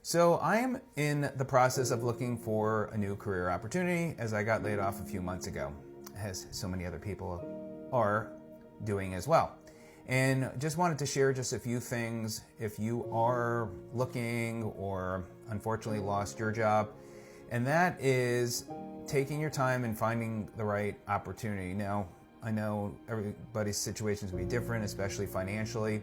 So I am in the process of looking for a new career opportunity as I got laid off a few months ago, as so many other people are doing as well. And just wanted to share just a few things if you are looking or unfortunately lost your job, and that is taking your time and finding the right opportunity. Now, I know everybody's situations will be different, especially financially,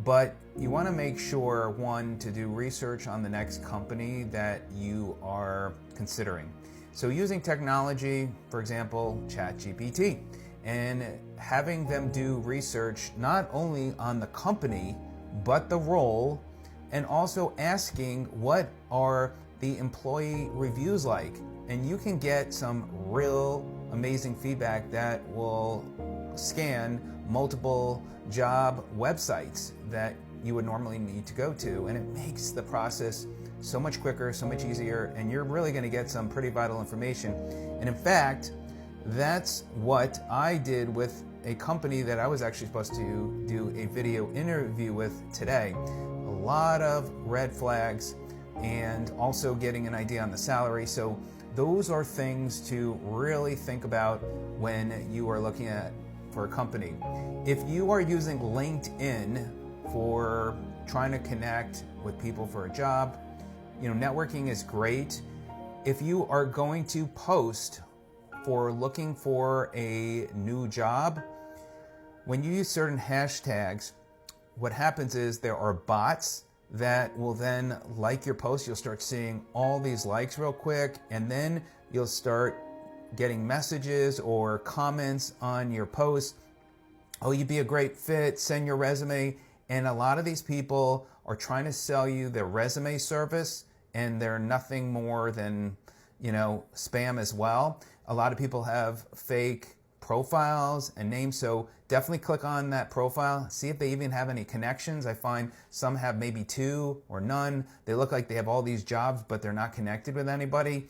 but you want to make sure, one, to do research on the next company that you are considering. So using technology, for example, ChatGPT, and having them do research not only on the company, but the role, and also asking what are the employee reviews like. And you can get some real amazing feedback that will scan multiple job websites that you would normally need to go to, and it makes the process so much quicker, so much easier, and you're really going to get some pretty vital information. And in fact, that's what I did with a company that I was actually supposed to do a video interview with today. A lot of red flags, and also getting an idea on the salary. So those are things to really think about when you are looking for a company. If you are using LinkedIn for trying to connect with people for a job, networking is great. If you are going to post for looking for a new job, when you use certain hashtags, what happens is there are bots that will then like your post. You'll start seeing all these likes real quick, and then you'll start getting messages or comments on your post. Oh, you'd be a great fit, send your resume. And a lot of these people are trying to sell you their resume service, and they're nothing more than, spam as well. A lot of people have fake profiles and names, so definitely click on that profile, see if they even have any connections. I find some have maybe 2 or none. They look like they have all these jobs, but they're not connected with anybody.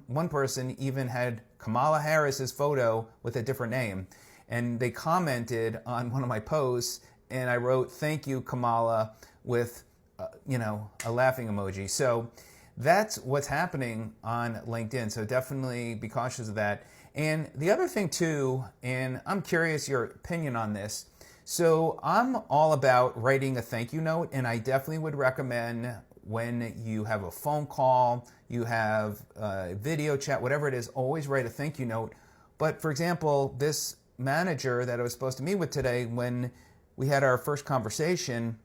One person even had Kamala Harris's photo with a different name, and they commented on one of my posts, and I wrote, "Thank you, Kamala," with a laughing emoji. So that's what's happening on LinkedIn. So definitely be cautious of that. And the other thing too, and I'm curious your opinion on this. So I'm all about writing a thank you note, and I definitely would recommend when you have a phone call, you have a video chat, whatever it is, always write a thank you note. But for example, this manager that I was supposed to meet with today, when we had our first conversation,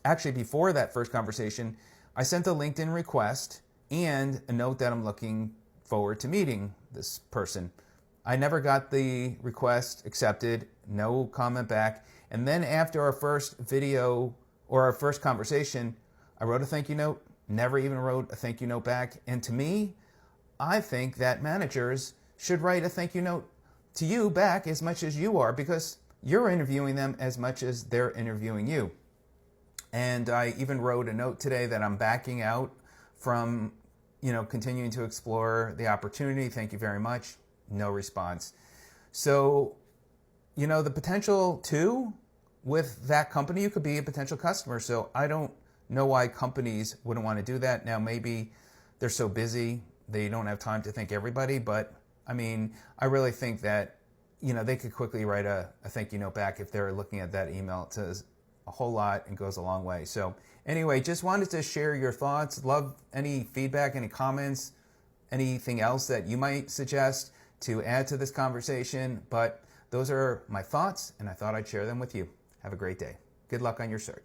actually before that first conversation, I sent a LinkedIn request and a note that I'm looking forward to meeting this person. I never got the request accepted, no comment back. And then after our first video or our first conversation, I wrote a thank you note, never even wrote a thank you note back. And to me, I think that managers should write a thank you note to you back as much as you are, because you're interviewing them as much as they're interviewing you. And I even wrote a note today that I'm backing out from, continuing to explore the opportunity. Thank you very much. No response. So, the potential too, with that company, you could be a potential customer. So I don't know why companies wouldn't want to do that. Now, maybe they're so busy, they don't have time to thank everybody. But I really think that, they could quickly write a thank you note back if they're looking at that email. It says a whole lot and goes a long way. So anyway, just wanted to share your thoughts. Love any feedback, any comments, anything else that you might suggest to add to this conversation. But those are my thoughts, and I thought I'd share them with you. Have a great day. Good luck on your search.